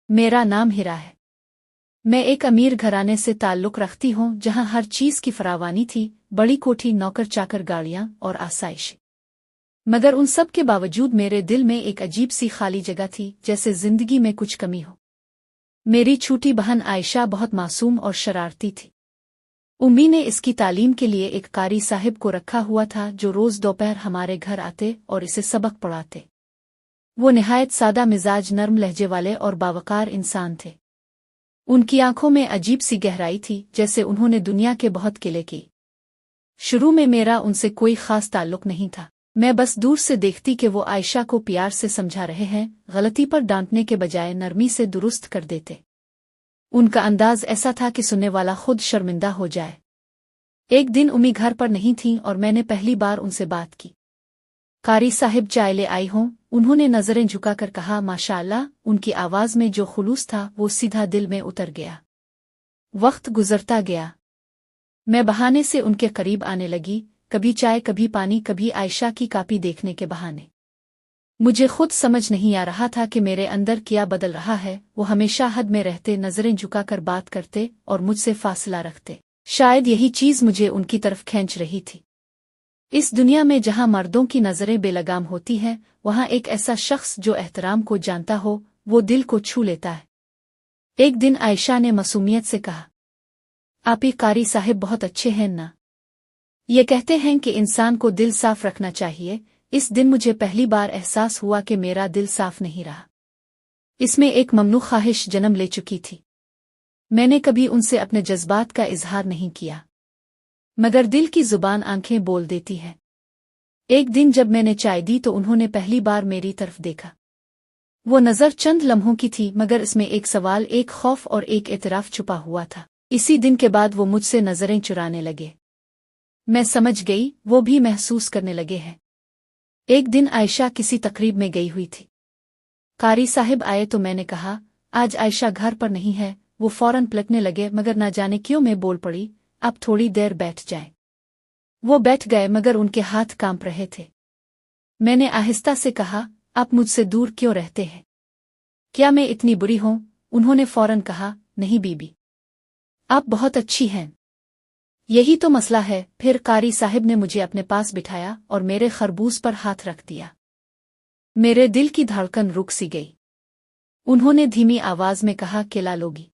मेरा नाम हिरा है। मैं एक अमीर घराने से ताल्लुक रखती हूँ जहाँ हर चीज़ की फरावानी थी, बड़ी कोठी, नौकर चाकर, गाड़ियाँ और आसाइश। मगर उन सब के बावजूद मेरे दिल में एक अजीब सी खाली जगह थी, जैसे जिंदगी में कुछ कमी हो। मेरी छोटी बहन आयशा बहुत मासूम और शरारती थी। उम्मी ने इसकी तालीम के लिए एक कारी साहिब को रखा हुआ था जो रोज़ दोपहर हमारे घर आते और इसे सबक पढ़ाते। वो निहायत सादा मिजाज, नर्म लहजे वाले और बावकार इंसान थे। उनकी आंखों में अजीब सी गहराई थी, जैसे उन्होंने दुनिया के बहुत किले की। शुरू में मेरा उनसे कोई खास ताल्लुक नहीं था। मैं बस दूर से देखती कि वो आयशा को प्यार से समझा रहे हैं, गलती पर डांटने के बजाय नरमी से दुरुस्त कर देते। उनका अंदाज ऐसा था कि सुनने वाला खुद शर्मिंदा हो जाए। एक दिन उम्मी घर पर नहीं थीं और मैंने पहली बार उनसे बात की। कारी साहिब, चाय ले आई हूं? उन्होंने नजरें झुकाकर कहा। माशाअल्लाह, उनकी आवाज में जो खुलूस था वो सीधा दिल में उतर गया। वक्त गुजरता गया। मैं बहाने से उनके करीब आने लगी, कभी चाय, कभी पानी, कभी आयशा की कॉपी देखने के बहाने। मुझे खुद समझ नहीं आ रहा था कि मेरे अंदर क्या बदल रहा है। वो हमेशा हद में रहते, नजरें झुकाकर बात करते और मुझसे फासला रखते। शायद यही चीज मुझे उनकी तरफ खींच रही थी। इस दुनिया में जहां मर्दों की नजरें बेलगाम होती हैं, वहां एक ऐसा शख्स जो एहतराम को जानता हो, वो दिल को छू लेता है। एक दिन आयशा ने मासूमियत से कहा, आप ही कारी साहिब बहुत अच्छे हैं ना? ये कहते हैं कि इंसान को दिल साफ रखना चाहिए। इस दिन मुझे पहली बार एहसास हुआ कि मेरा दिल साफ नहीं रहा। इसमें एक ममनू ख्वाहिश जन्म ले चुकी थी। मैंने कभी उनसे अपने जज्बात का इजहार नहीं किया, मगर दिल की जुबान आंखें बोल देती है। एक दिन जब मैंने चाय दी तो उन्होंने पहली बार मेरी तरफ देखा। वो नजर चंद लम्हों की थी, मगर इसमें एक सवाल, एक खौफ और एक एतराफ छुपा हुआ था। इसी दिन के बाद वो मुझसे नजरें चुराने लगे। मैं समझ गई, वो भी महसूस करने लगे हैं। एक दिन आयशा किसी तकरीब में गई हुई थी। कारी साहिब आए तो मैंने कहा, आज आयशा घर पर नहीं है। वो फौरन पलटने लगे, मगर ना जाने क्यों मैं बोल पड़ी, अब थोड़ी देर बैठ जाएं। वो बैठ गए, मगर उनके हाथ कांप रहे थे। मैंने आहिस्ता से कहा, आप मुझसे दूर क्यों रहते हैं? क्या मैं इतनी बुरी हूं? उन्होंने फौरन कहा, नहीं बीबी, आप बहुत अच्छी हैं। यही तो मसला है। फिर कारी साहिब ने मुझे अपने पास बिठाया और मेरे खरबूज पर हाथ रख दिया। मेरे दिल की धड़कन रुक सी गई। उन्होंने धीमी आवाज में कहा, केला लोगी?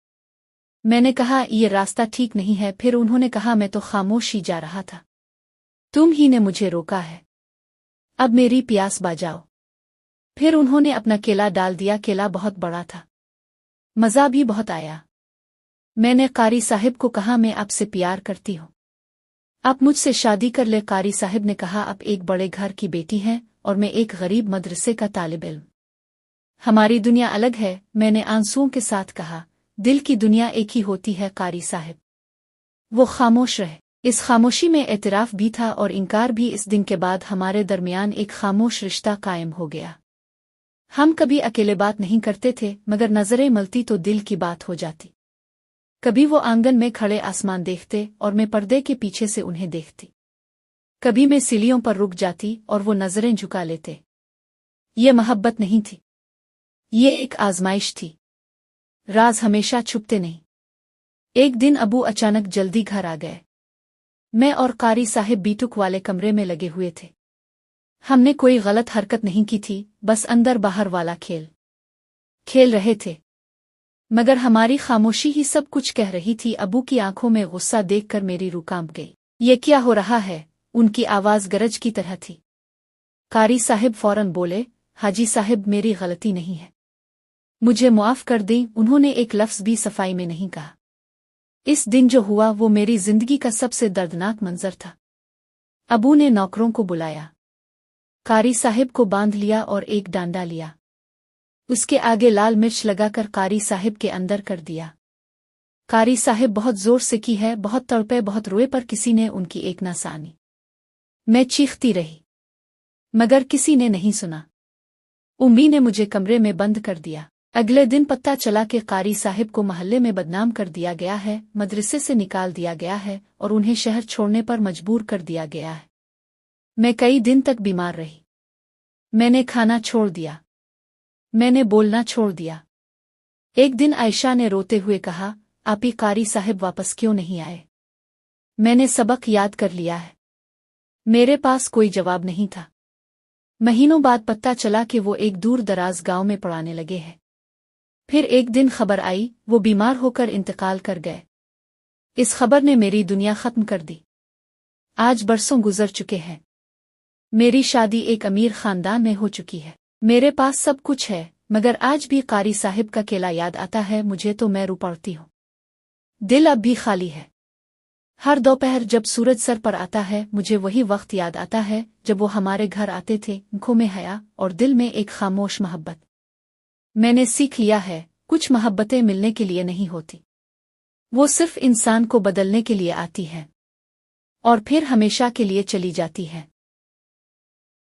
मैंने कहा, ये रास्ता ठीक नहीं है। फिर उन्होंने कहा, मैं तो खामोश ही जा रहा था, तुम ही ने मुझे रोका है, अब मेरी प्यास बुझाओ। फिर उन्होंने अपना केला डाल दिया। केला बहुत बड़ा था, मज़ा भी बहुत आया। मैंने कारी साहिब को कहा, मैं आपसे प्यार करती हूँ, आप मुझसे शादी कर ले। कारी साहिब ने कहा, आप एक बड़े घर की बेटी हैं और मैं एक गरीब मदरसे का तालिब इल्म। हमारी दुनिया अलग है। मैंने आंसुओं के साथ कहा, दिल की दुनिया एक ही होती है कारी साहिब। वो खामोश रहे। इस खामोशी में एतराफ भी था और इनकार भी। इस दिन के बाद हमारे दरमियान एक खामोश रिश्ता कायम हो गया। हम कभी अकेले बात नहीं करते थे, मगर नजरें मलती तो दिल की बात हो जाती। कभी वो आंगन में खड़े आसमान देखते और मैं पर्दे के पीछे से उन्हें देखती। कभी मैं सीढ़ियों पर रुक जाती और वो नजरें झुका लेते। ये मोहब्बत नहीं थी, ये एक आजमाइश थी। राज हमेशा छुपते नहीं। एक दिन अबू अचानक जल्दी घर आ गए। मैं और कारी साहिब बीटुक वाले कमरे में लगे हुए थे। हमने कोई गलत हरकत नहीं की थी, बस अंदर बाहर वाला खेल खेल रहे थे। मगर हमारी खामोशी ही सब कुछ कह रही थी। अबू की आंखों में गुस्सा देखकर मेरी रूह कांप गई। ये क्या हो रहा है? उनकी आवाज गरज की तरह थी। कारी साहिब फौरन बोले, हाजी साहिब, मेरी गलती नहीं है, मुझे मुआफ कर दें। उन्होंने एक लफ्ज भी सफाई में नहीं कहा। इस दिन जो हुआ वो मेरी जिंदगी का सबसे दर्दनाक मंजर था। अबू ने नौकरों को बुलाया, कारी साहिब को बांध लिया और एक डांडा लिया। उसके आगे लाल मिर्च लगाकर कारी साहिब के अंदर कर दिया। कारी साहिब बहुत जोर से की है, बहुत तड़पे, बहुत रोए, पर किसी ने उनकी एक न सानी। मैं चीखती रही, मगर किसी ने नहीं सुना। उम्मी ने मुझे कमरे में बंद कर दिया। अगले दिन पता चला कि कारी साहिब को मोहल्ले में बदनाम कर दिया गया है, मदरसे से निकाल दिया गया है और उन्हें शहर छोड़ने पर मजबूर कर दिया गया है। मैं कई दिन तक बीमार रही। मैंने खाना छोड़ दिया, मैंने बोलना छोड़ दिया। एक दिन आयशा ने रोते हुए कहा, आपी कारी साहिब वापस क्यों नहीं आए? मैंने सबक याद कर लिया है। मेरे पास कोई जवाब नहीं था। महीनों बाद पता चला कि वो एक दूर दराज गांव में पढ़ाने लगे हैं। फिर एक दिन खबर आई, वो बीमार होकर इंतकाल कर गए। इस खबर ने मेरी दुनिया खत्म कर दी। आज बरसों गुजर चुके हैं। मेरी शादी एक अमीर खानदान में हो चुकी है। मेरे पास सब कुछ है, मगर आज भी कारी साहिब का केला याद आता है मुझे तो मैं रो पड़ती हूँ। दिल अब भी खाली है। हर दोपहर जब सूरज सर पर आता है मुझे वही वक्त याद आता है जब वो हमारे घर आते थे, आंखों में हया और दिल में एक खामोश मोहब्बत। मैंने सीख लिया है, कुछ मोहब्बतें मिलने के लिए नहीं होती, वो सिर्फ इंसान को बदलने के लिए आती हैं और फिर हमेशा के लिए चली जाती हैं।